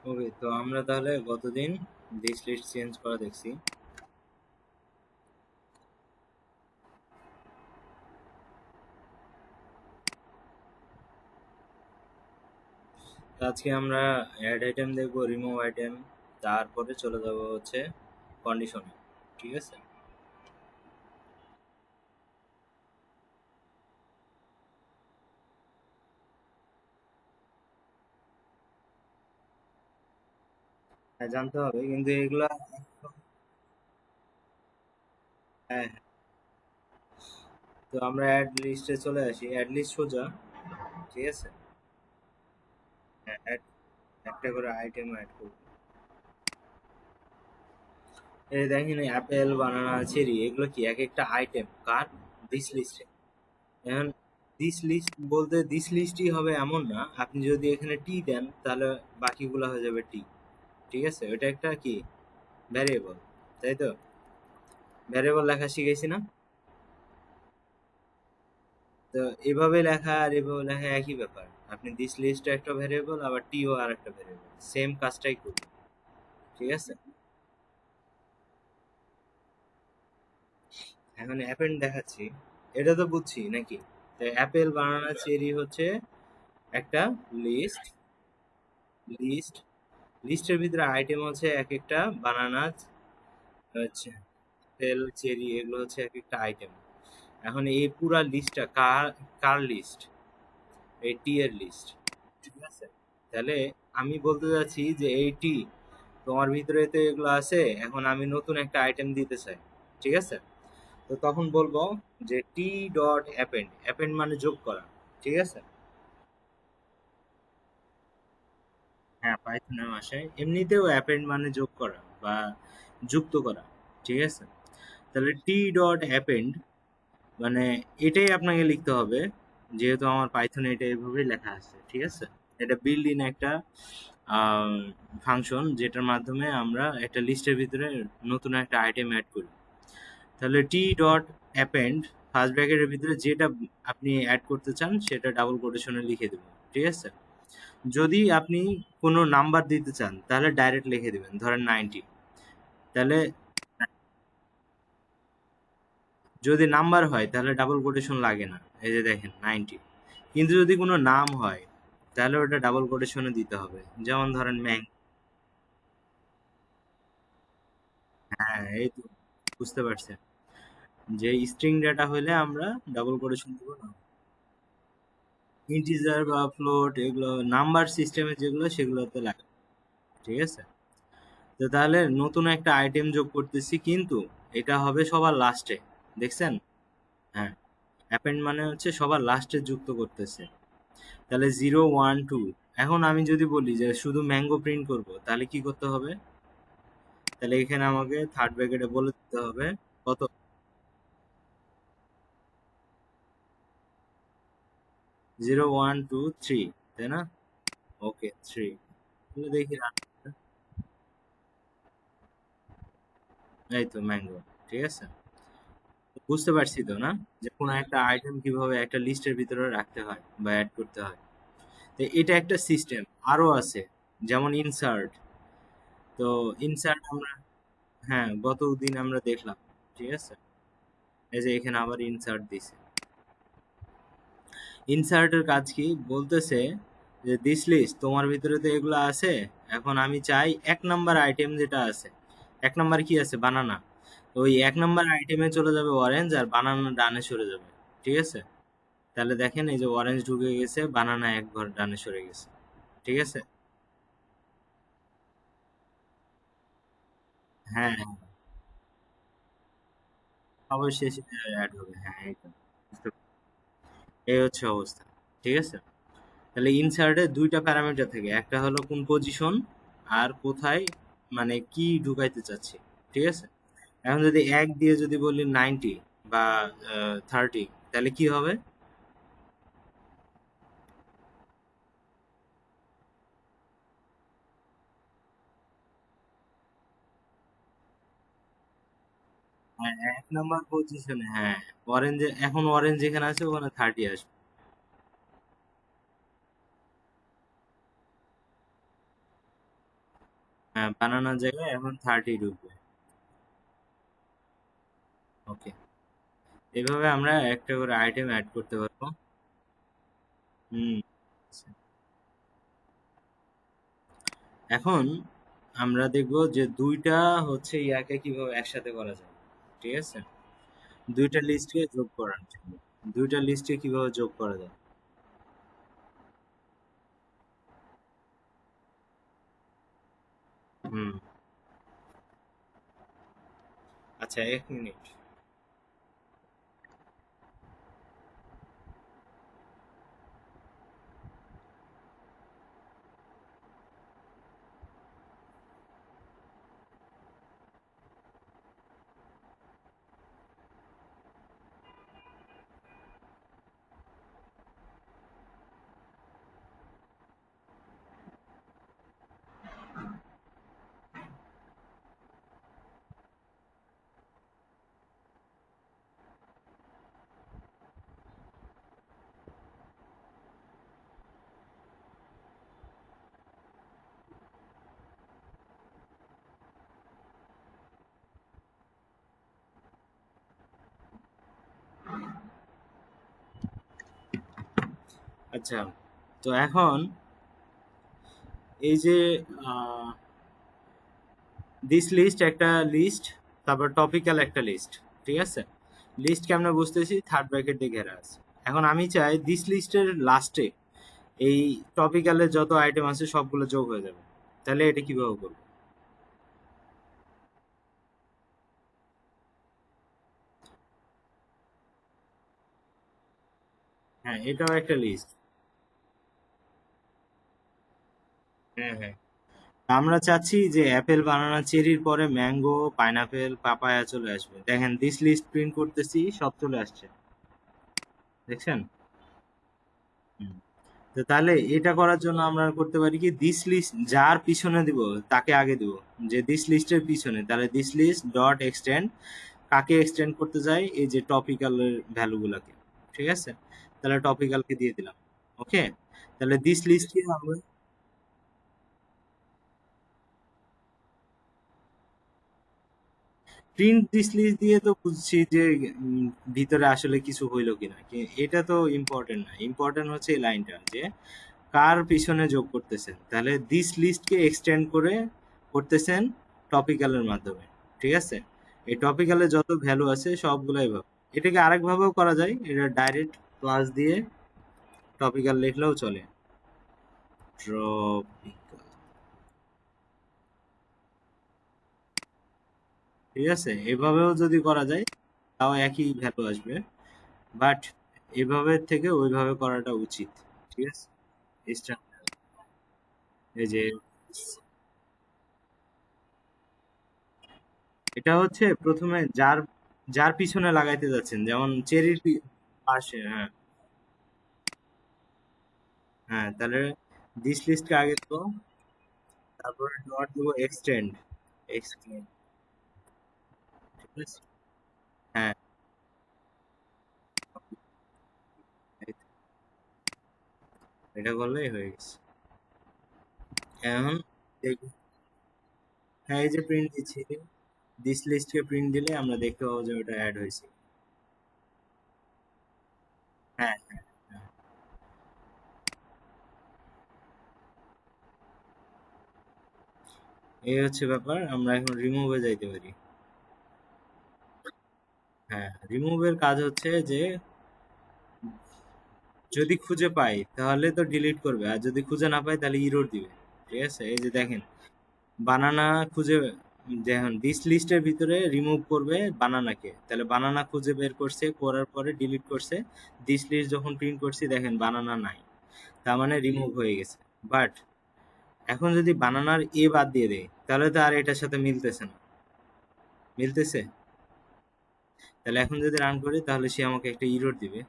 ওকে, তো আমরা তাহলে গতদিন দিস লিস্ট চেঞ্জ করা দেখছি। তো আজকে আমরা অ্যাড আইটেম দেখবো, রিমুভ আইটেম, তারপরে চলে যাব হচ্ছে কন্ডিশনে। ঠিক আছে? হ্যাঁ, জানতে হবে কিন্তু এগুলা। হ্যাঁ, তো আমরা অ্যাড লিস্টে চলে আসি, অ্যাড লিস্ট সোজা। ঠিক আছে? হ্যাঁ, একটা করে আইটেম অ্যাড করবো। এই দেখেন, অ্যাপেল, বানানা, চেরি, এগুলো কি এক একটা আইটেম কার দিস লিস্টে। এখন দিস লিস্ট বলতে দিস লিস্টই হবে এমন না, আপনি যদি এখানে টি দেন তাহলে বাকিগুলো হয়ে যাবে টি। ঠিক আছে? ওটা একটা কি ভ্যারিয়েবল, তাই তো? ভ্যারিয়েবল লেখা শিখেছি না? তো এভাবে লেখা আর এভাবে লেখা একই ব্যাপার। আপনি দিস লিস্ট একটা ভ্যারিয়েবল, আবার টিও আর একটা ভ্যারিয়েবল, সেম কাজটাই করবে। ঠিক আছে? এখন অ্যাপেন্ড দেখাচ্ছি, এটা তো বুঝছি নাকি? তো অ্যাপেল, বানানা, চেরি হচ্ছে একটা লিস্ট। লিস্ট লিস্টের ভিতরে আইটেম হচ্ছে এক একটা, বানানা হচ্ছে, আপেল, চেরি, এগুলো হচ্ছে এক একটা আইটেম। এখন এই পুরা লিস্টটা কার কার লিস্ট? এই টি এর লিস্ট। ঠিক আছে? তাহলে আমি বলতে চাচ্ছি যে এই টি, তোমার ভিতরে তো এগুলো আছে, এখন আমি নতুন একটা আইটেম দিতে চাই। ঠিক আছে? তো তখন বলবো যে টি ডট অ্যাপেন্ড। অ্যাপেন্ড মানে যোগ করা। ঠিক আছে? হ্যাঁ, পাইথনের ভাষায় এমনিতেও অ্যাপেন্ড মানে যোগ করা বা যুক্ত করা। ঠিক আছে? তাহলে টি ডট অ্যাপেন্ড মানে এটাই আপনাকে লিখতে হবে, যেহেতু আমার পাইথনে এটা এভাবেই লেখা আছে। ঠিক আছে? এটা বিল্ড ইন একটা ফাংশন, যেটার মাধ্যমে আমরা একটা লিস্টের ভিতরে নতুন একটা আইটেম অ্যাড করি। তাহলে টি ডট অ্যাপেন্ড ফার্স্ট ব্র্যাকেটের ভিতরে যেটা আপনি অ্যাড করতে চান সেটা ডাবল কোটেশনে লিখে দেবেন। ঠিক আছে? যদি আপনি কোনো নাম্বার দিতে চান তাহলে ডাইরেক্ট লিখে দিবেন, ধরেন 90। তাহলে যদি নাম্বার হয় তাহলে ডাবল কোটেশন লাগে না, এই যে দেখেন 90। কিন্তু যদি কোনো নাম হয় তাহলে ওটা ডাবল কোটেশনে দিতে হবে, যেমন ধরেন ম্যাং। হ্যাঁ, এই তো বুঝতে পারছেন যে স্ট্রিং ডেটা হইলে আমরা ডাবল কোটেশন দিব না। ইন্টিজার বা ফ্লোট, এগুলো নাম্বার সিস্টেমে যেগুলো সেগুলোতে লাগে। ঠিক আছে? তো তাহলে নতুন একটা আইটেম যোগ করতেছি, কিন্তু এটা হবে সবার লাস্টে। দেখছেন? হ্যাঁ, অ্যাপেন্ড মানে হচ্ছে সবার লাস্টে যুক্ত করতেছে। তাহলে 0 1 2। এখন আমি যদি বলি যে শুধু ম্যাঙ্গো প্রিন্ট করব তাহলে কি করতে হবে? তাহলে এখানে আমাকে থার্ড ব্র্যাকেটে বলে দিতে হবে কত। 0 1 2 3, তাই না? ওকে, 3। তাহলে দেখি এই তো ম্যাঙ্গো। ঠিক আছে? বুঝতে পারছি তো না, যে কোনো একটা আইটেম কিভাবে একটা লিস্টের ভিতরে রাখতে হয় বা অ্যাড করতে হয়। তো এটা একটা সিস্টেম। আরো আছে, যেমন ইনসার্ট। তো ইনসার্ট আমরা, হ্যাঁ, গত দিন আমরা দেখলাম। ঠিক আছে? এই যে এখানে আবার ইনসার্ট দিছে। ইনসার্টের কাজ কি বলতেছে, যে দিস লিস্ট তোমার ভিতরে তো এগুলো আছে, এখন আমি চাই এক নাম্বার আইটেম যেটা আছে। এক নাম্বার কি আছে? বানানা। ওই এক নাম্বার আইটেমে চলে যাবে অরেঞ্জ, আর বানানা ডানে সরে যাবে। ঠিক আছে? তাহলে দেখেন এই যে অরেঞ্জ ঢুকে গেছে, বানানা এক ঘর ডানে সরে গেছে। ঠিক আছে? হ্যাঁ, হ্যাঁ, সবার শেষে অ্যাড হবে। হ্যাঁ, এই তো। এই হচ্ছে অবস্থা। ঠিক আছে? তাহলে ইনসার্টে দুইটা প্যারামিটার থাকে, একটা হলো কোন পজিশন, আর কোথায়, মানে কি ঢুকাইতে চাচ্ছি। ঠিক আছে? এখন যদি এক দিয়ে যদি বলি 90 বা 30, তাহলে কি হবে? হ্যাঁ, এক নাম্বার পজিশনে, হ্যাঁ। অরেঞ্জ, এখন অরেঞ্জ যেখানে আছে ওখানে 30 আসবে। হ্যাঁ, বানানোর জায়গায় এখন 30 ঢুকবে। ওকে, এভাবে আমরা একটা করে আইটেম অ্যাড করতে পারবো। হুম। এখন আমরা দেখব যে দুইটা হচ্ছে ইয়াকে কিভাবে একসাথে করা যায়। ঠিক আছে, দুইটা লিস্টকে যোগ করার জন্য দুইটা লিস্টে কিভাবে যোগ করা যায়। হুম। আচ্ছা, 1 মিনিট। আচ্ছা, তো এখন এই যে দিস লিস্ট একটা লিস্ট, তারপর টপিক্যাল একটা লিস্ট। ঠিক আছে, লিস্টকে আমরা বুঝতেছি থার্ড ব্র্যাকেট দিয়ে ঘেরা আছে। এখন আমি চাই দিস লিস্টের লাস্টে এই টপিক্যালের যত আইটেম আছে সবগুলো যোগ হয়ে যাবে। তাহলে এটা কিভাবে করবো? হ্যাঁ, এটাও একটা লিস্ট। হ্যাঁ, হ্যাঁ। আমরা চাচ্ছি যে অ্যাপেল, বানানা, চেরির পরে ম্যাঙ্গো, পাইনাপেল, পাপায়া চলে আসবে। দেখেন দিস লিস্ট প্রিন্ট করতেছি, সব চলে আসছে। দেখছেন? হুম। তো তাহলে এটা করার জন্য আমরা করতে পারি কি, দিস লিস্ট যার পিছনে দিব তাকে আগে দিব। যে দিস লিস্টের পিছনে, তাহলে দিস লিস্ট ডট এক্সটেন্ড কাকে এক্সটেন্ড করতে যাই, এই যে টপিক্যালের ভ্যালুগুলোকে। ঠিক আছে, তাহলে টপিক্যালকে দিয়ে দিলাম। ওকে, তাহলে দিস লিস্টকে আমরা প্রিন্ট দিস লিস্ট দিয়ে তো বুঝছি যে ভিতরে আসলে কিছু হইলো কিনা। এটা তো ইম্পর্টেন্ট না, ইম্পর্টেন্ট হচ্ছে এই লাইনটা যে কার পিছনে যোগ করতেছেন। তাহলে দিস লিস্টকে এক্সটেন্ড করে করতেছেন টপিক্যালের মাধ্যমে। ঠিক আছে, এই টপিক্যালে যত ভ্যালু আছে সবগুলাই ভাবে। এটাকে আরেকভাবেও করা যায়, এটা ডাইরেক্ট প্লাস দিয়ে টপিক্যাল লিখলেও চলে। টপিক্যাল। ঠিক আছে, এভাবেও যদি করা যায় তাও একই ভ্যালু আসবে, বাট এভাবে থেকে ওইভাবে করাটা উচিত। ঠিক আছে, এই যে এটা হচ্ছে প্রথমে যার যার পিছনে লাগাইতে যাচ্ছেন, যেমন চেরির পাশে। হ্যাঁ, হ্যাঁ, তাহলে দিস লিস্টকে আগে দেবো, তারপরে ডট দেবো এক্সটেন্ড। এক্সটেন্ড। ঠিক আছে। হ্যাঁ, এটা করলেই হয়ে গেছে। এখন দেখি। হ্যাঁ, এই যে প্রিন্ট দিচ্ছি, দিস লিস্টকে প্রিন্ট দিলে আমরা দেখতে পাবো যে ওটা অ্যাড হয়েছে। হ্যাঁ, হ্যাঁ, হ্যাঁ। এই হচ্ছে ব্যাপার, আমরা এখন রিমুভে যাইতে পারি। হ্যাঁ, রিমুভের কাজ হচ্ছে যে যদি খুঁজে পাই তাহলে তো ডিলিট করবে, আর যদি খুঁজে না পাই তাহলে ইরর দিবে। ঠিক আছে, এই যে দেখেন বানানা খুঁজে, দেখেন দিস লিস্টের ভিতরে রিমুভ করবে বানানাকে, তাহলে বানানা খুঁজে বের করছে, করার পরে ডিলিট করছে। দিস লিস্ট যখন প্রিন্ট করছি দেখেন বানানা নাই, তার মানে রিমুভ হয়ে গেছে। বাট এখন যদি বানানার এ বাদ দিয়ে দেয় তাহলে তো আর এটার সাথে মিলতেছে না। মিলতেছে? তাহলে এখন যদি রান করি তাহলে সে আমাকে একটা ইরর দিবে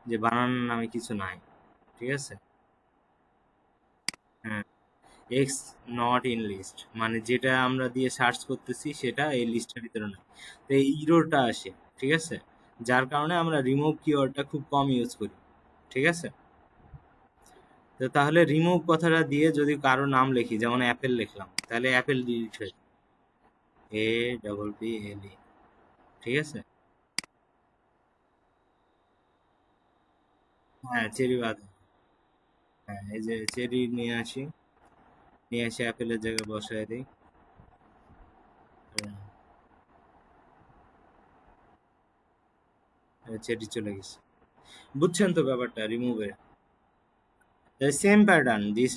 যে বানানা নামে কিছু নাই। ঠিক আছে। হ্যাঁ, এক্স নট ইন লিস্ট, মানে যেটা আমরা দিয়ে সার্চ করতেছি সেটা এই লিস্টের ভিতরে নাই। তো এই ইরোরটা আসে। ঠিক আছে, যার কারণে আমরা রিমুভ কিওয়ার্ডটা খুব কম ইউজ করি। ঠিক আছে, তো তাহলে রিমুভ কথাটা দিয়ে যদি কারো নাম লিখি, যেমন অ্যাপেল লিখলাম, তাহলে অ্যাপেল ডিলিট হয়ে যাবে। APPLE, ঠিক আছে। হ্যাঁ, চেরি বাদাম। হ্যাঁ, এই যে চেরি নিয়ে আসি, নিয়ে এসে অ্যাপেলের জায়গায় বসায় দিই। চেরি চলে গেছে। বুঝছেন তো ব্যাপারটা রিমুভের? সেম প্যাটার্ন, দিস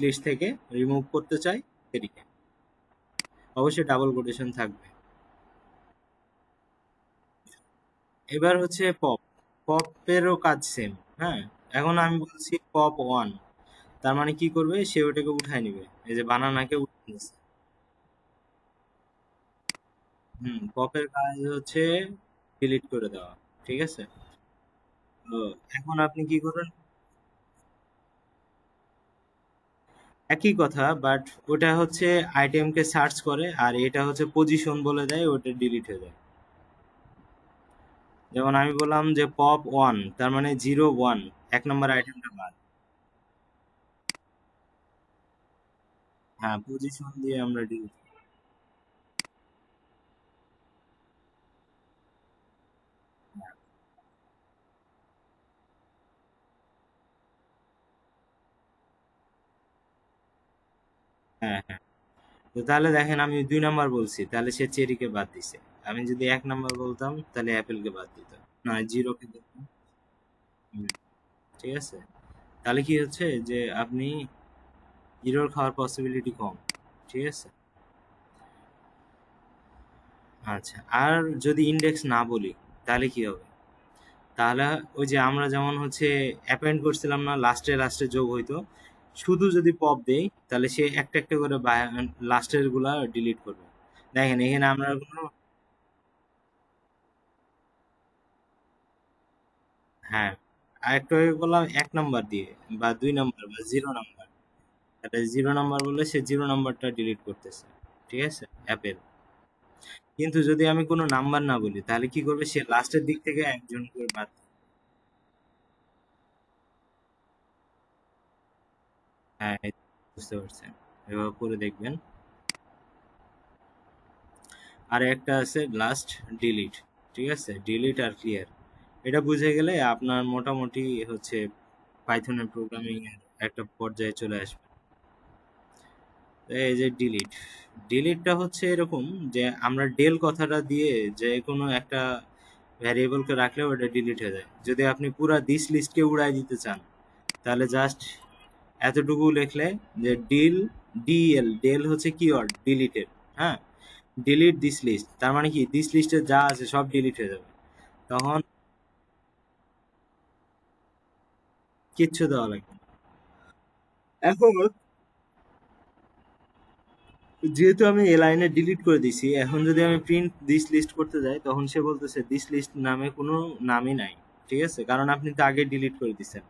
লিস্ট থেকে রিমুভ করতে চাই চেরিকে, অবশ্যই ডাবল কোটেশন থাকবে। এবার হচ্ছে পপ, পপেরও কাজ সেম। হ্যাঁ, এখন আমি বলছি pop 1, তার মানে কি করবে, সে ওটাকে উঠায় নিবে, এই যে বানানাকে উঠিয়ে নিচ্ছে। পপের কাজ হচ্ছে ডিলিট করে দেওয়া, ঠিক আছে। তো এখন আপনি কি করবেন, একই কথা, বাট ওটা হচ্ছে আইটেমকে সার্চ করে, আর এটা হচ্ছে পজিশন বলে দেয়, ওটা ডিলিট হয়ে যায়। যেমন আমি বললাম যে pop 1, তার মানে 0 1, 1 নম্বর আইটেমটা বাদ। হ্যাঁ, পজিশন দিয়ে আমরা ডিলিট। হ্যাঁ, হ্যাঁ। তো তাহলে দেখেন, আমি 2 নাম্বার বলছি, তাহলে সে চেরিকে বাদ দিছে। আমি যদি 1 নাম্বার বলতাম, তাহলে অ্যাপেলকে বাদ দিত, না জিরোকে দিতাম। হুম, ঠিক আছে। তাহলে কি হচ্ছে যে আপনি এরর খাওয়ার পসিবিলিটি কম, ঠিক আছে। আচ্ছা, আর যদি ইন্ডেক্স না বলি, তাহলে কি হবে? তাহলে ওই যে আমরা যেমন হচ্ছে অ্যাপেন্ড করছিলাম না, লাস্টে লাস্টে যোগ হইতো, শুধু যদি পপ দেই, তাহলে সে একটা একটা করে লাস্টের গুলা ডিলিট করবে। দেখেন এখানে আমরা কোনো, হ্যাঁ, আরেকটু আগে বললাম 1 নাম্বার দিয়ে, বা 2 নাম্বার, বা 0 নাম্বার। তাহলে 0 নাম্বার বললে সে 0 নাম্বারটা ডিলিট করতেছে, ঠিক আছে, অ্যাপেল। কিন্তু যদি আমি কোনো নাম্বার না বলি, তাহলে কি করবে, সে লাস্টের দিক থেকে একজন করে বাদ। হ্যাঁ, এই বুঝতে পারছেন, এভাবে করে দেখবেন। আর একটা আছে লাস্ট ডিলিট, ঠিক আছে, ডিলিট আর ক্লিয়ার। এটা বুঝে গেলে আপনার মোটামুটি হচ্ছে পাইথনের প্রোগ্রামিং এর একটা পর্যায়ে চলে আসবে। এই যে ডিলিট, ডিলিটটা হচ্ছে এরকম যে আমরা ডেল কথাটা দিয়ে যে কোনো একটা ভ্যারিয়েবলকে রাখলেও ওটা ডিলিট হয়ে যায়। যদি আপনি পুরা দিস লিস্টকে উড়াই দিতে চান, তাহলে জাস্ট এতটুকু লিখলে যে ডেল হচ্ছে কিওয়ার্ড ডিলিটের। হ্যাঁ, ডিলিট দিস লিস্ট, তার মানে কি দিস লিস্টে যা আছে সব ডিলিট হয়ে যাবে। তখন কিচ্ছু দেওয়া লাগবে না। এখন যেহেতু আমি এ লাইনে ডিলিট করে দিছি, এখন যদি আমি প্রিন্ট দিস লিস্ট করতে যাই, তখন সে বলতেছে দিস লিস্ট নামে কোনো নামই নাই, ঠিক আছে, কারণ আপনি তো আগে ডিলিট করে দিছেন।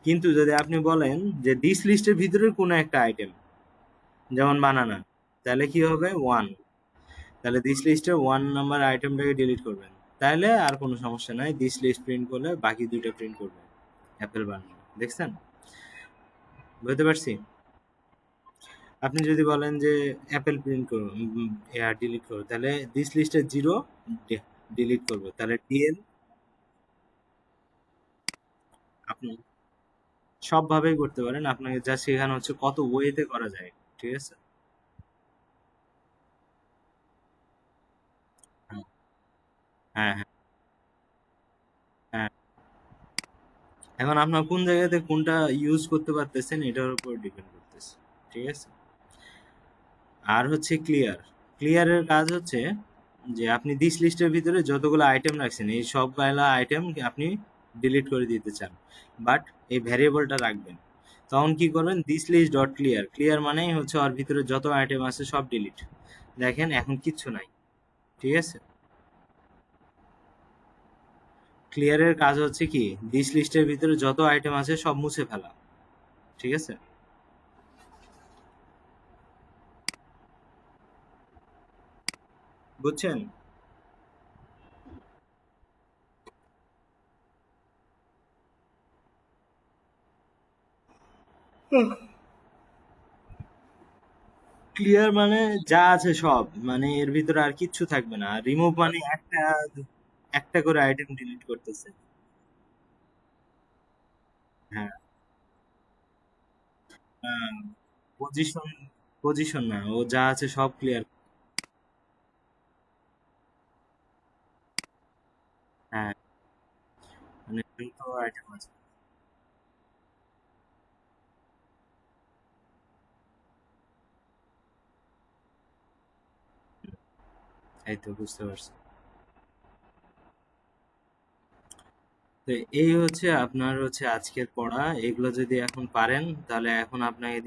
কিন্তু যদি আপনি বলেন যে দিস লিস্টের ভিতরে কোনো একটা আইটেম, যেমন বানানা, তাহলে কি হবে, 1, তাহলে দিস লিস্টের 1 নাম্বার আইটেমটাকে ডিলিট করবেন। তাহলে আর কোনো সমস্যা নাই, দিস লিস্ট প্রিন্ট করলে বাকি দুইটা প্রিন্ট করবে অ্যাপেল বানানা। দেখছেন, বুঝতে পারছি। আপনি যদি বলেন যে অ্যাপেল প্রিন্ট করো, ডিলিট করো, তাহলে দিস লিস্টে 0 ডিলিট করবো, তাহলে ডিএল। আপনি সবভাবেই করতে পারেন, আপনাকে যা শেখানো হচ্ছে কত ওয়েতে করা যায়, ঠিক আছে। হ্যাঁ, হ্যাঁ, হ্যাঁ, হ্যাঁ। এখন আপনার কোন জায়গাতে কোনটা ইউজ করতে পারতেছেন এটার উপর ডিপেন্ড করতেছে, ঠিক আছে। আর হচ্ছে ক্লিয়ার, ক্লিয়ারের কাজ হচ্ছে যে আপনি দিস লিস্টের ভিতরে যতগুলো আইটেম রাখছেন, এই সবগুলো আইটেম আপনি ডিলিট করে দিতে চান, বাট এই ভ্যারিয়েবলটা রাখবেন। তখন কি করবেন, this list dot clear, clear মানেই হচ্ছে ওর ভিতরে যত আইটেম আছে সব ডিলিট। দেখেন এখন কিচ্ছু নাই, ঠিক আছে। ক্লিয়ারের কাজ হচ্ছে কি, দিস লিস্টের ভিতরে যত আইটেম আছে সব মুছে ফেলা, ঠিক আছে। বুঝছেন? ক্লিয়ার মানে যা আছে সব, মানে এর ভিতরে আর কিচ্ছু থাকবে না। রিমুভ মানে একটা একটা করে আইটেম ডিলিট করতেছে। হ্যাঁ। পজিশন, পজিশন না, ও যা আছে সব ক্লিয়ার। হ্যাঁ, মানে দ্রুত আইটেম আছে। এই তো বুঝতে পারছি। তো এই হচ্ছে আপনার হচ্ছে আজকের পড়া। এগুলো যদি এখন পারেন তাহলে এখন আপনাকে